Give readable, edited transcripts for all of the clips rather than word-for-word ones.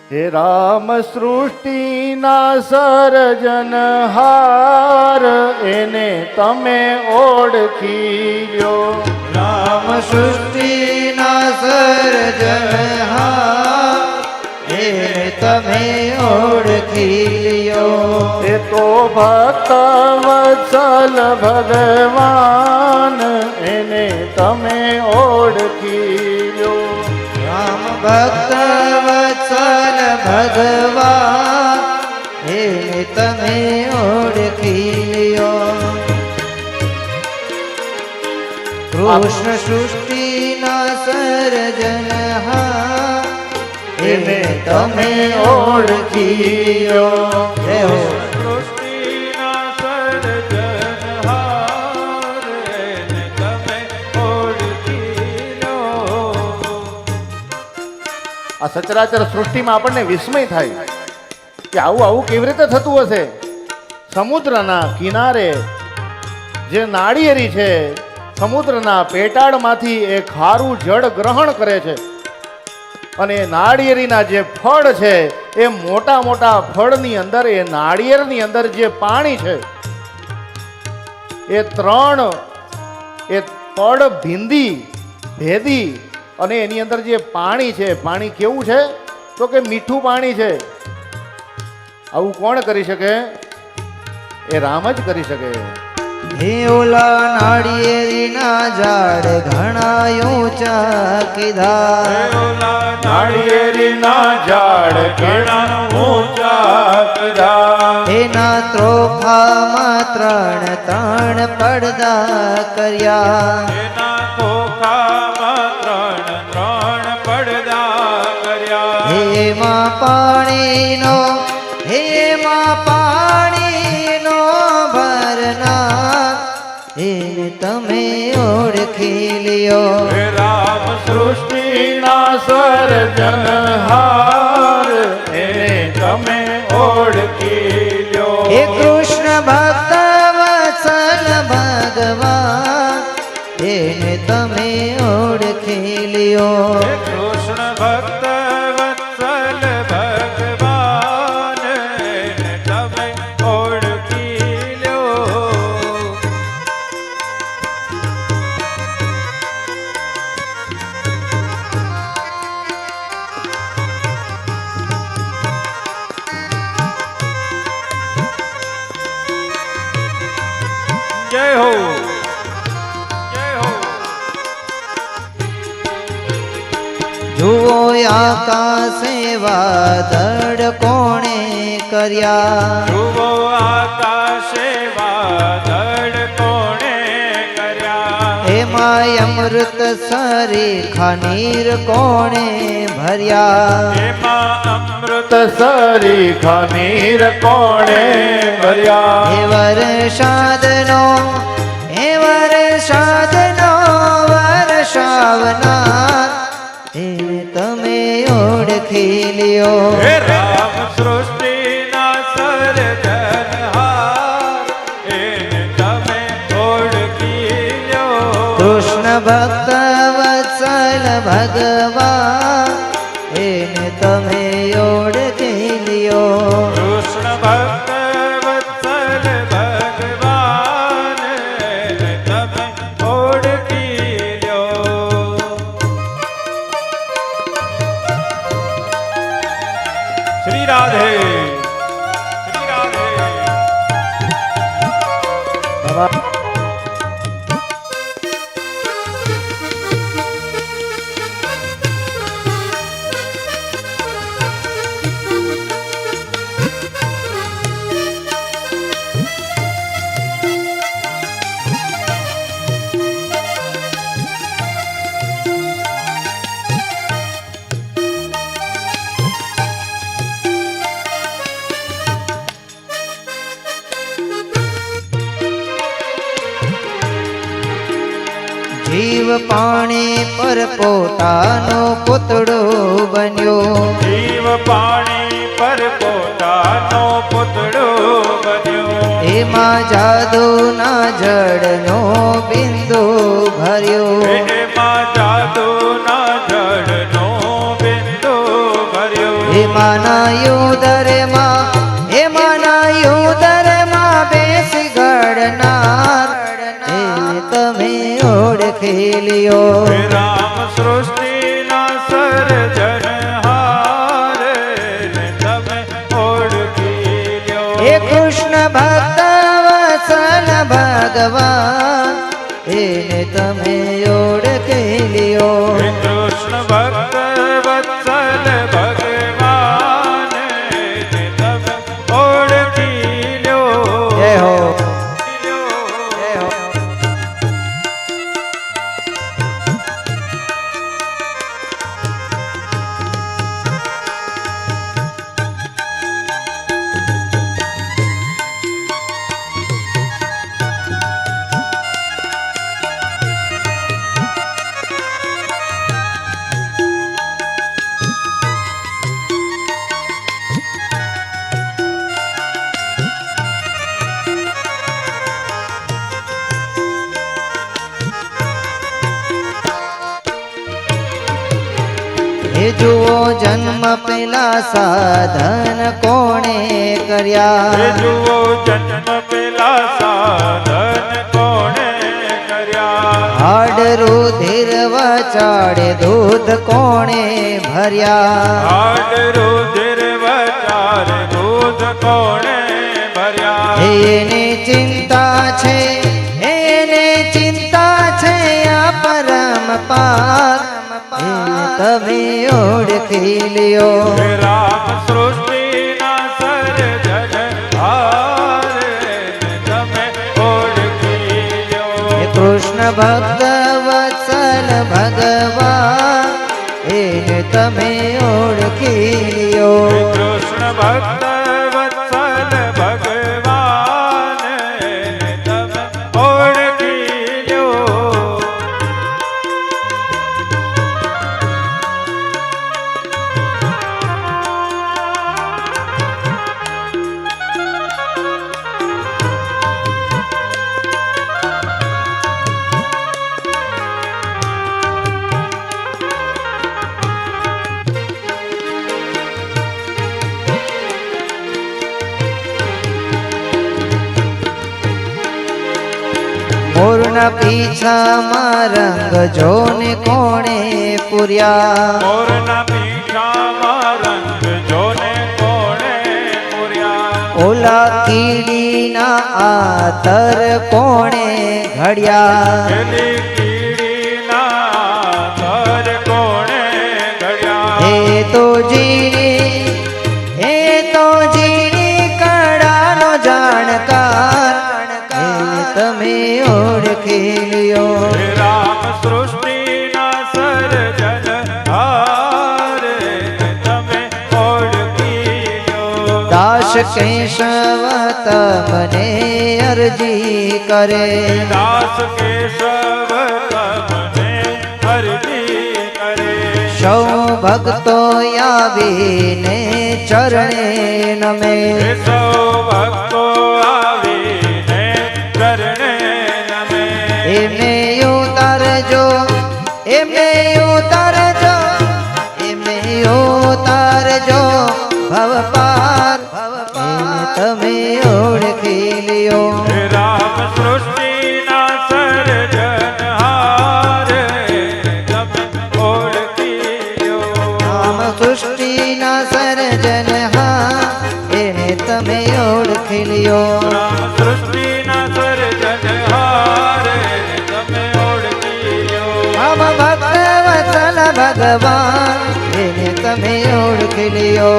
હે રામ સૃષ્ટિના સર્જનહાર એને તમે ઓળખી લ્યો. રામ સૃષ્ટિના સર્જનહાર એને તમે ઓળખી લ્યો. એ તો ભક્ત વત્સલ ભગવાન એને તમે ઓળખી લ્યો. રામ ભક્ત વત્સલ ભગવાન એને તમે ઓળખી લ્યો. કૃષ્ણ સૃષ્ટિના સર્જનહાર એને તમે ઓળખી લ્યો. જય હો. સૃષ્ટિના સર્જનહાર એને તમે ઓળખી લો. આ સચરાચર સૃષ્ટિમાં આપણને વિસ્મય થાય કે આવું કેવી રીતે થતું હશે. સમુદ્રના કિનારે જે નાળિયેરી છે, સમુદ્રના પેટાળમાંથી એ ખારું જળ ગ્રહણ કરે છે અને નાળિયેરીના જે ફળ છે એ મોટા મોટા ફળની અંદર, એ નાળિયેરની અંદર જે પાણી છે એ ત્રણ એ પડ ભેદી અને એની અંદર જે પાણી છે, પાણી કેવું છે તો કે મીઠું પાણી છે. આવું કોણ કરી શકે? એ રામ જ કરી શકે. હે ઓલા નાળિયેરીના ઝાડ ઘણા ઊંચા કીધા. નાળિયેરીના ઝાડ ઘણા ઊંચા કીધા. એના ત્રોફામાં ત્રણ પડદા કર્યા. એના ખોખામાં ત્રણ પડદા કર્યા. હેમાં પાણીનો ભરનાર એને તમે ઓળખી લ્યો. હે રામ સૃષ્ટિના સર્જનહાર એને તમે ઓળખી લ્યો. હે કૃષ્ણ ભક્ત વત્સલ ભગવાન એને તમે ઓળખી લ્યો. હે કૃષ્ણ ભક્ત વત્સલ ભગવાન એને તમે ઓળખી લ્યો. જય હો, જય હો. જુઓ આકાશે વાદળ કોણે કર્યા. જુઓ આકાશે વાદળ કોણે કર્યા. એમાં અમૃત સરીખા નીર કોણે ભર્યા. એમાં અમૃત સરીખા નીર કોણે ભર્યા. હે વરસાદનો વર્ષાવનાર એને તમે ઓળખી લ્યો. હે રામ સૃષ્ટિના સર્જનહાર એને તમે ઓળખી લ્યો. કૃષ્ણ ભક્ત વત્સલ ભગવાન એને તમે ઓળખી લ્યો. કૃષ્ણ ભક્ત વત્સલ ભગવાન એને તમે ઓળખી લ્યો. શ્રી રાધે, શ્રી રાધે. જીવ પાણી પર પોતાનો પૂતળો બન્યો. જીવ પાણી પર પોતાનો પૂતળો બન્યો. એમાં જાદુના જળનો બિંદુ ભર્યો. એમાં જાદુના જળનો બિંદુ ભર્યો. માના યુદરમાં હે માના યુદરમાં બેસી ઘડનાર એને તમે ઓળખી લ્યો હે રામ સૃષ્ટિના સર્જનહાર ને તમે ઓળખી લ્યો હે કૃષ્ણ ભક્ત વત્સલ ભગવાન એને તમે ઓળખી લ્યો હે કૃષ્ણ ભક્ત વત્સલ ભગવાન ને તમે ઓળખી લ્યો જય હો લ્યો. જય હો હે જુઓ જન્મ પેલા સાધન કોણે કર્યા હે જુઓ જન્મ પેલા સાધન કોણે કર્યા હાડ રુધિર વચાડે દૂધ કોણે ભર્યા હાડ રુધિર વચારે દૂધ કોણે ભર્યા એને ચિંતા છે એને ચિંતા છે આ પરમ પાર એને તમે ઓળખી લ્યો હે રામ સૃષ્ટિના સર્જનહાર ને તમે ઓળખી લ્યો હે કૃષ્ણ ભક્ત વત્સલ ભગવાન એને તમે ઓળખી લ્યો હે કૃષ્ણ ભક્ત વત્સલ ભગવાન ને તમે ઓળખી લ્યો મોરના પીછામાં રંગ જોને કોણે પૂર્યા મોરના પીઠામાં રંગ જોને કોણે પૂર્યા ઓલા કીડીના આતર કોણે ઘડ્યા પેલી કીડીના થર કોણે ઘડ્યા એ તો જીણી કડાનો જાણકાર એને તમે ઓળખી લ્યો હે રામ સૃષ્ટિના સર્જનહાર ને તમે ઓળખી લ્યો દાસ કેશવ તમને અરજી કરે દાસ કેશવ તમને અરજી કરે સૌ ભક્તો આવીને ચરણે નમે હે સૌ ભક્તો આવીને ચરણે નમે એમને ઉતારજો એમને ઉતારજો એમને ઉતારજો ભવ પાર એને તમે ઓળખી લ્યો હે રામ સૃષ્ટિના સર્જનહાર ને તમે ઓળખી લ્યો રામ સૃષ્ટિના સર્જનહાર એને તમે ઓળખી લ્યો રામ સૃષ્ટિના સર્જનહાર ને તમે ઓળખી લ્યો રામ ભક્ત વત્સલ ભગવાન એને તમે ઓળખી લ્યો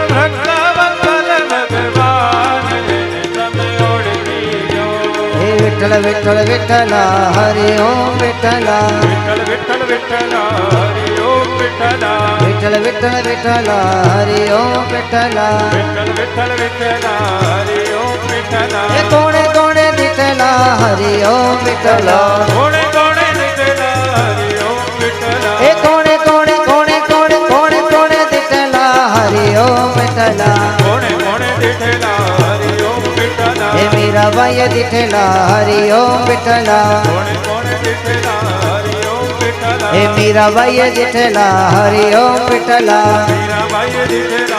ભક્ત વત્સલ ભગવાન ને તમે ઓળખી લ્યો હે વિઠ્ઠલ વિઠ્ઠલ વિઠ્ઠલા હરિ ઓમ વિઠ્ઠલા વિઠ્ઠલ વિઠ્ઠલ વિઠ્ઠલા હરિ ઓમ વિઠ્ઠલા વિઠ્ઠલ વિઠ્ઠલ વિઠ્ઠલા હરિ ઓમ વિઠ્ઠલા વિઠ્ઠલ વિઠ્ઠલ વિઠ્ઠલા હરિ ઓમ વિઠ્ઠલા હે કોણે કોણે વિઠ્ઠલા હરિ ઓમ વિઠ્ઠલા કોણે કોણે વિઠ્ઠલા હરિ ઓમ વિઠ્ઠલા હે કોણે કોણે કોણે કોણે કોણે કોણે વિઠ્ઠલા હરિ ઓમ વિઠ્ઠલા કોણે કોણે વિઠ્ઠલા હરિ ઓમ વિઠ્ઠલા હે મીરાબાઈ વિઠ્ઠલા હરિ ઓમ વિઠ્ઠલા કોણે કોણે વિઠ્ઠલા હરિ ઓમ વિઠ્ઠલા હે મીરાબાઈ વિઠ્ઠલા હરિ ઓમ વિઠ્ઠલા મીરાબાઈ વિઠ્ઠલા